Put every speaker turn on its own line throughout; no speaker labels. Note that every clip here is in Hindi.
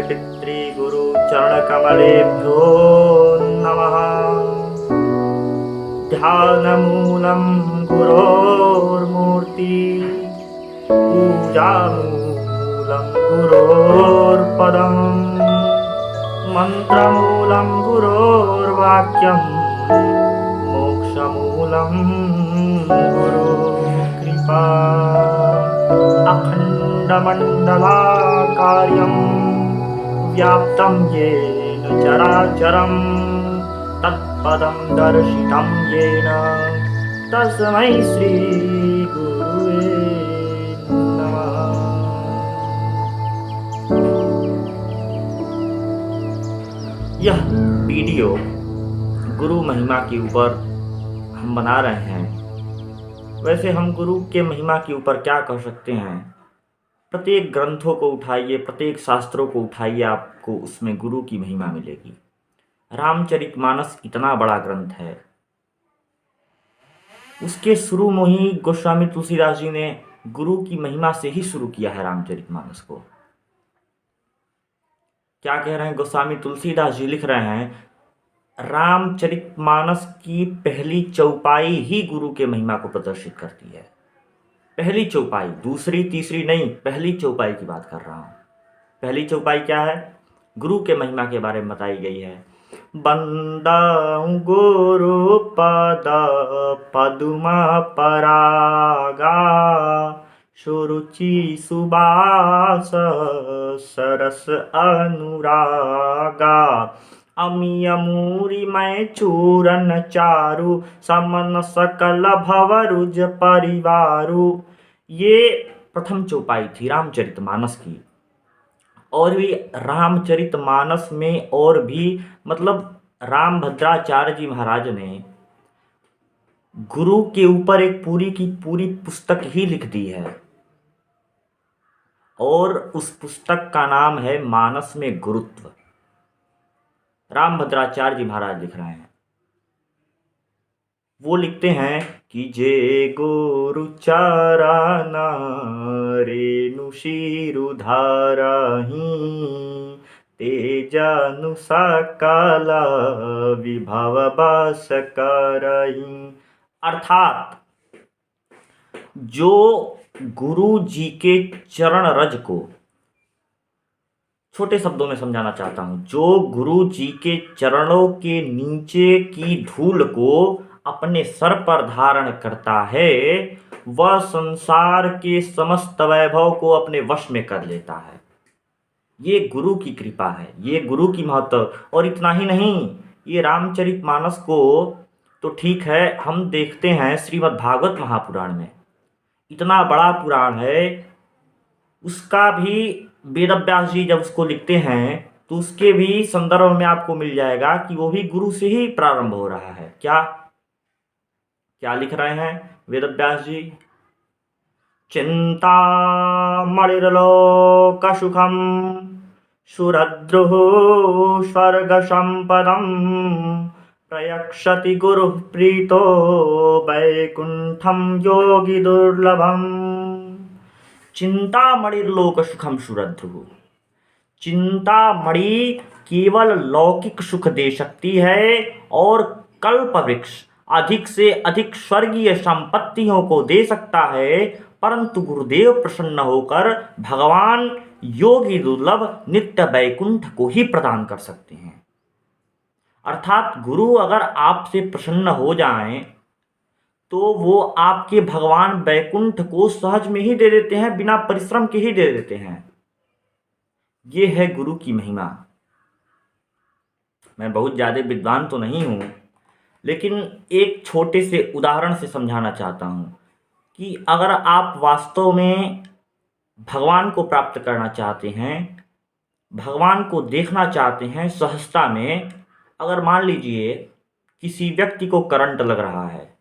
पितृगुरु चरणकमलेभ्यो नमः। ध्यानमूलं गुरोर्मूर्ति, पूजामूलं गुरोर्पदम्, मन्त्रमूलं गुरोर्वाक्यं, मोक्षमूलं गुरुकृपा। अखण्डमण्डलाकारं व्याप्तं येन चराचरं, तत्पदं दर्शितं येन तस्मै श्रीगुरुवे नमः। यह वीडियो गुरु महिमा के ऊपर हम बना रहे हैं। वैसे हम गुरु के महिमा के ऊपर क्या कह सकते हैं? प्रत्येक ग्रंथों को उठाइए, प्रत्येक शास्त्रों को उठाइए, आपको उसमें गुरु की महिमा मिलेगी। रामचरितमानस इतना बड़ा ग्रंथ है, उसके शुरू में ही गोस्वामी तुलसीदास जी ने गुरु की महिमा से ही शुरू किया है रामचरितमानस को। क्या कह रहे हैं गोस्वामी तुलसीदास जी? लिख रहे हैं रामचरितमानस की पहली चौपाई ही गुरु के महिमा को प्रदर्शित करती है। पहली चौपाई, दूसरी तीसरी नहीं, पहली चौपाई की बात कर रहा हूं। पहली चौपाई क्या है? गुरु के महिमा के बारे में बताई गई है। बंदाऊं गुरु पद पदुमा परागा, सुरुचि सुबास सरस अनुरागा, अमियमूरी मैं चूरन चारु, समन सकल भवरुज परिवारु। ये प्रथम चौपाई थी रामचरितमानस की। और भी रामचरितमानस में और भी मतलब रामभद्राचार्य जी महाराज ने गुरु के ऊपर एक पूरी की पूरी पुस्तक ही लिख दी है, और उस पुस्तक का नाम है मानस में गुरुत्व। रामभद्राचार्य जी महाराज लिख रहे हैं, वो लिखते हैं कि जे गुरु चाराना रेणु शिरुधारहि, तेजानु सकल विभव बस करहि। अर्थात जो गुरु जी के चरण रज को, छोटे शब्दों में समझाना चाहता हूं, जो गुरु जी के चरणों के नीचे की धूल को अपने सर पर धारण करता है, वह संसार के समस्त वैभव को अपने वश में कर लेता है। ये गुरु की कृपा है, ये गुरु की महत्व। और इतना ही नहीं, ये रामचरितमानस को तो ठीक है, हम देखते हैं श्रीमद् भागवत महापुराण में, इतना बड़ा पुराण है, उसका भी वेदव्यास जी जब उसको लिखते हैं तो उसके भी संदर्भ में आपको मिल जाएगा कि वो भी गुरु से ही प्रारंभ हो रहा है। क्या क्या लिख रहे हैं वेदव्यास जी? चिंतामणिर्लोक सुखम सुरद्रुः स्वर्ग संपदम, प्रयक्षति गुरु प्रीतो वैकुंठम योगी दुर्लभम। चिंतामणिर्लोक सुखम सुरद्रुः, चिंतामणि केवल लौकिक सुख दे सकती है और कल्प वृक्ष अधिक से अधिक स्वर्गीय संपत्तियों को दे सकता है, परंतु गुरुदेव प्रसन्न होकर भगवान योगी दुर्लभ नित्य वैकुंठ को ही प्रदान कर सकते हैं। अर्थात गुरु अगर आपसे प्रसन्न हो जाएं तो वो आपके भगवान वैकुंठ को सहज में ही दे देते हैं, बिना परिश्रम के ही दे देते हैं। ये है गुरु की महिमा। मैं बहुत ज़्यादा विद्वान तो नहीं हूँ, लेकिन एक छोटे से उदाहरण से समझाना चाहता हूँ कि अगर आप वास्तव में भगवान को प्राप्त करना चाहते हैं, भगवान को देखना चाहते हैं सहजता में, अगर मान लीजिए किसी व्यक्ति को करंट लग रहा है,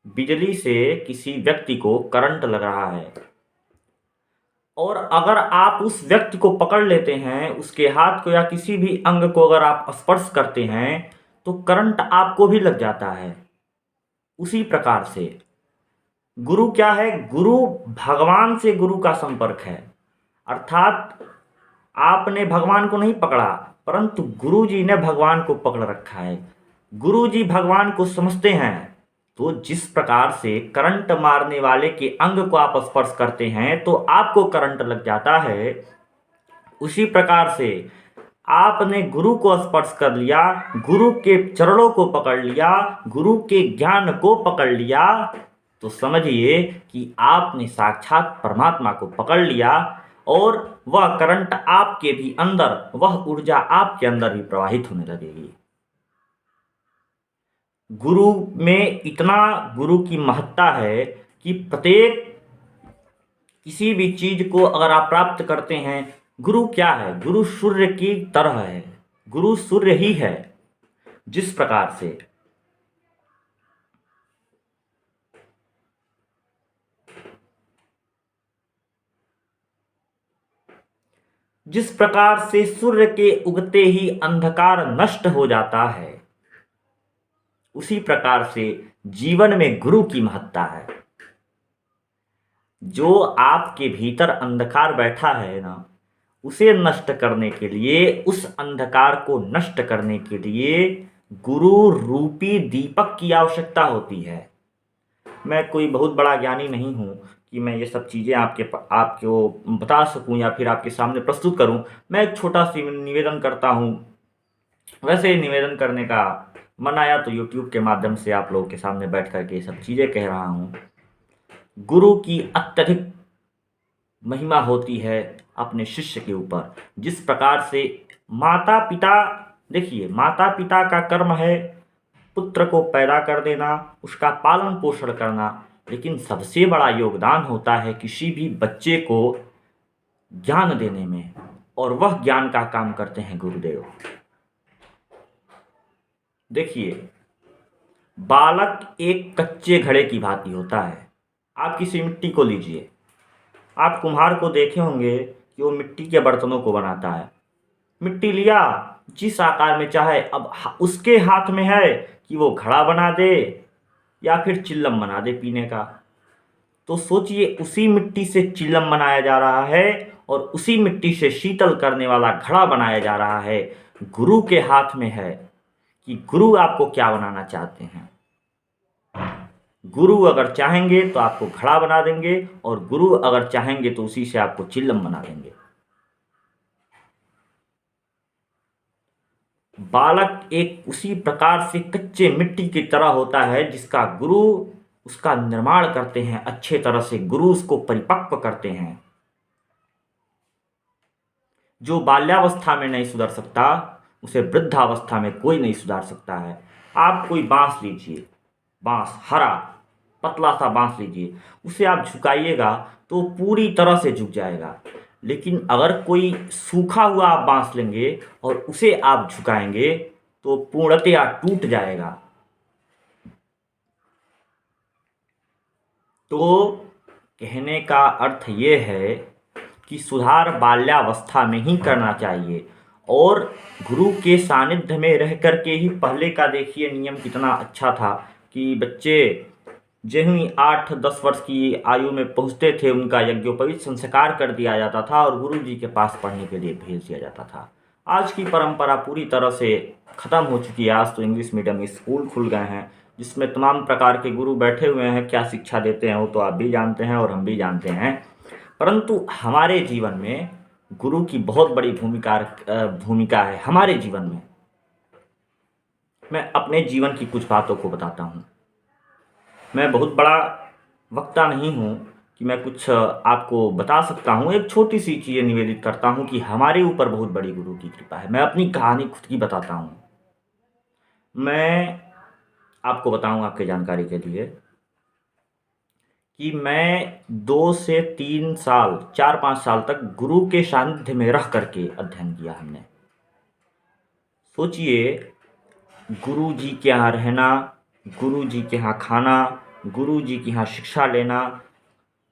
बिजली से किसी व्यक्ति को करंट लग रहा है, और अगर आप उस व्यक्ति को पकड़ लेते हैं, उसके हाथ को या किसी भी अंग को अगर आप स्पर्श करते हैं तो करंट आपको भी लग जाता है। उसी प्रकार से गुरु क्या है? गुरु भगवान से गुरु का संपर्क है। अर्थात आपने भगवान को नहीं पकड़ा, परंतु गुरुजी ने भगवान को पकड़ रखा है। गुरुजी भगवान को समझते हैं। तो जिस प्रकार से करंट मारने वाले के अंग को आप स्पर्श करते हैं तो आपको करंट लग जाता है, उसी प्रकार से आपने गुरु को स्पर्श कर लिया, गुरु के चरणों को पकड़ लिया, गुरु के ज्ञान को पकड़ लिया, तो समझिए कि आपने साक्षात परमात्मा को पकड़ लिया और वह करंट आपके भी अंदर, वह ऊर्जा आपके अंदर भी प्रवाहित होने लगेगी। गुरु में इतना गुरु की महत्ता है कि प्रत्येक किसी भी चीज को अगर आप प्राप्त करते हैं, गुरु क्या है? गुरु सूर्य की तरह है, गुरु सूर्य ही है। जिस प्रकार से सूर्य के उगते ही अंधकार नष्ट हो जाता है, उसी प्रकार से जीवन में गुरु की महत्ता है। जो आपके भीतर अंधकार बैठा है ना, उसे नष्ट करने के लिए, उस अंधकार को नष्ट करने के लिए गुरु रूपी दीपक की आवश्यकता होती है। मैं कोई बहुत बड़ा ज्ञानी नहीं हूँ कि मैं ये सब चीज़ें आपको बता सकूं या फिर आपके सामने प्रस्तुत करूं। मैं एक छोटा सी निवेदन करता हूं। वैसे निवेदन करने का मन आया तो YouTube के माध्यम से आप लोगों के सामने बैठ कर के ये सब चीज़ें कह रहा हूं। गुरु की अत्यधिक महिमा होती है अपने शिष्य के ऊपर। जिस प्रकार से माता पिता, देखिए माता पिता का कर्म है पुत्र को पैदा कर देना, उसका पालन पोषण करना, लेकिन सबसे बड़ा योगदान होता है किसी भी बच्चे को ज्ञान देने में, और वह ज्ञान का काम करते हैं गुरुदेव। देखिए बालक एक कच्चे घड़े की भांति होता है। आप किसी मिट्टी को लीजिए, आप कुम्हार को देखे होंगे कि वो मिट्टी के बर्तनों को बनाता है। मिट्टी लिया जिस आकार में चाहे, अब उसके हाथ में है कि वो घड़ा बना दे या फिर चिल्लम बना दे पीने का। तो सोचिए उसी मिट्टी से चिल्लम बनाया जा रहा है और उसी मिट्टी से शीतल करने वाला घड़ा बनाया जा रहा है। गुरु के हाथ में है कि गुरु आपको क्या बनाना चाहते हैं। गुरु अगर चाहेंगे तो आपको घड़ा बना देंगे, और गुरु अगर चाहेंगे तो उसी से आपको चिल्लम बना देंगे। बालक एक उसी प्रकार से कच्चे मिट्टी की तरह होता है जिसका गुरु उसका निर्माण करते हैं अच्छे तरह से, गुरु उसको परिपक्व करते हैं। जो बाल्यावस्था में नहीं सुधर सकता उसे वृद्धावस्था में कोई नहीं सुधार सकता है। आप कोई बांस लीजिए, बांस हरा पतला सा बांस लीजिए, उसे आप झुकाइएगा तो पूरी तरह से झुक जाएगा। लेकिन अगर कोई सूखा हुआ आप बांस लेंगे और उसे आप झुकाएंगे तो पूर्णतया टूट जाएगा। तो कहने का अर्थ ये है कि सुधार बाल्यावस्था में ही करना चाहिए, और गुरु के सानिध्य में रह कर के ही। पहले का देखिए नियम कितना अच्छा था कि बच्चे जो ही 8-10 वर्ष की आयु में पहुंचते थे उनका यज्ञोपवीत संस्कार कर दिया जाता था और गुरु जी के पास पढ़ने के लिए भेज दिया जाता था। आज की परंपरा पूरी तरह से ख़त्म हो चुकी है। आज तो इंग्लिश मीडियम स्कूल खुल गए हैं जिसमें तमाम प्रकार के गुरु बैठे हुए हैं। क्या शिक्षा देते हैं वो तो आप भी जानते हैं और हम भी जानते हैं, परंतु हमारे जीवन में गुरु की बहुत बड़ी भूमिका है। हमारे जीवन में मैं अपने जीवन की कुछ बातों को बताता हूँ। मैं बहुत बड़ा वक्ता नहीं हूँ कि मैं कुछ आपको बता सकता हूँ। एक छोटी सी चीज़ निवेदित करता हूँ कि हमारे ऊपर बहुत बड़ी गुरु की कृपा है। मैं अपनी कहानी खुद की बताता हूँ। मैं आपको बताऊँ आपके जानकारी के लिए कि मैं 2 से 3 साल 4-5 साल तक गुरु के सानिध्य में रह करके अध्ययन किया हमने। सोचिए गुरु जी के यहाँ रहना, गुरु जी के यहाँ खाना, गुरु जी के यहाँ शिक्षा लेना,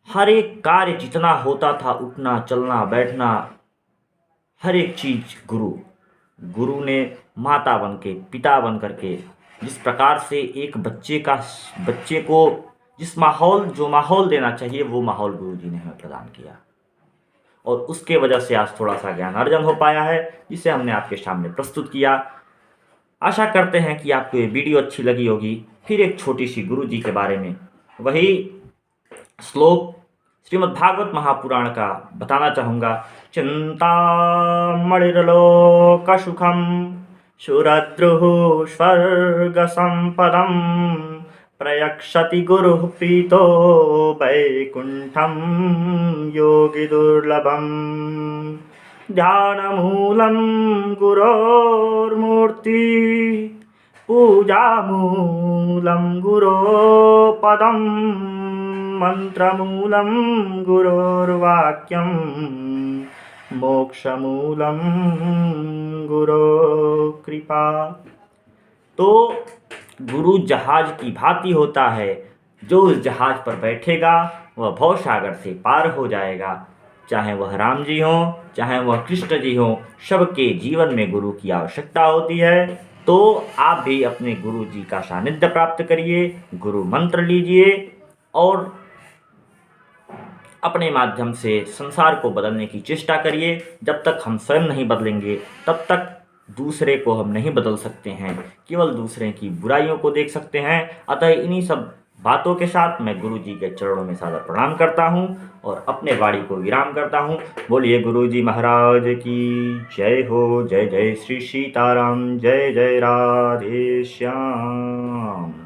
हर एक कार्य जितना होता था, उठना चलना बैठना, हर एक चीज़ गुरु ने माता बन के, पिता बन करके, जिस प्रकार से एक बच्चे को जो माहौल देना चाहिए वो माहौल गुरु जी ने हमें प्रदान किया। और उसके वजह से आज थोड़ा सा ज्ञान अर्जन हो पाया है, जिसे हमने आपके सामने प्रस्तुत किया। आशा करते हैं कि आपको ये वीडियो अच्छी लगी होगी। फिर एक छोटी सी गुरु जी के बारे में वही श्लोक श्रीमद् भागवत महापुराण का बताना चाहूँगा। चिंतामणिर्लोकसुखं सुरद्रुः स्वर्गसम्पदं प्रयक्षति गुरुः प्रीतो वैकुण्ठं योगिदुर्लभम्। ध्यानमूलं गुरोर्मूर्ति पूजामूलं गुरोपदं मंत्रमूलं गुरोर्वाक्यं मोक्षमूलं गुरो कृपा। तो गुरु जहाज की भांति होता है, जो उस जहाज पर बैठेगा वह भवसागर से पार हो जाएगा। चाहे वह राम जी हों, चाहे वह कृष्ण जी हों, सबके जीवन में गुरु की आवश्यकता होती है। तो आप भी अपने गुरु जी का सानिध्य प्राप्त करिए, गुरु मंत्र लीजिए और अपने माध्यम से संसार को बदलने की चेष्टा करिए। जब तक हम स्वयं नहीं बदलेंगे तब तक दूसरे को हम नहीं बदल सकते हैं, केवल दूसरे की बुराइयों को देख सकते हैं। अतः इन्हीं सब बातों के साथ मैं गुरु जी के चरणों में सादर प्रणाम करता हूँ और अपने वाणी को विराम करता हूँ। बोलिए गुरु जी महाराज की जय हो। जय जय श्री सीताराम, जय जय राधे श्याम।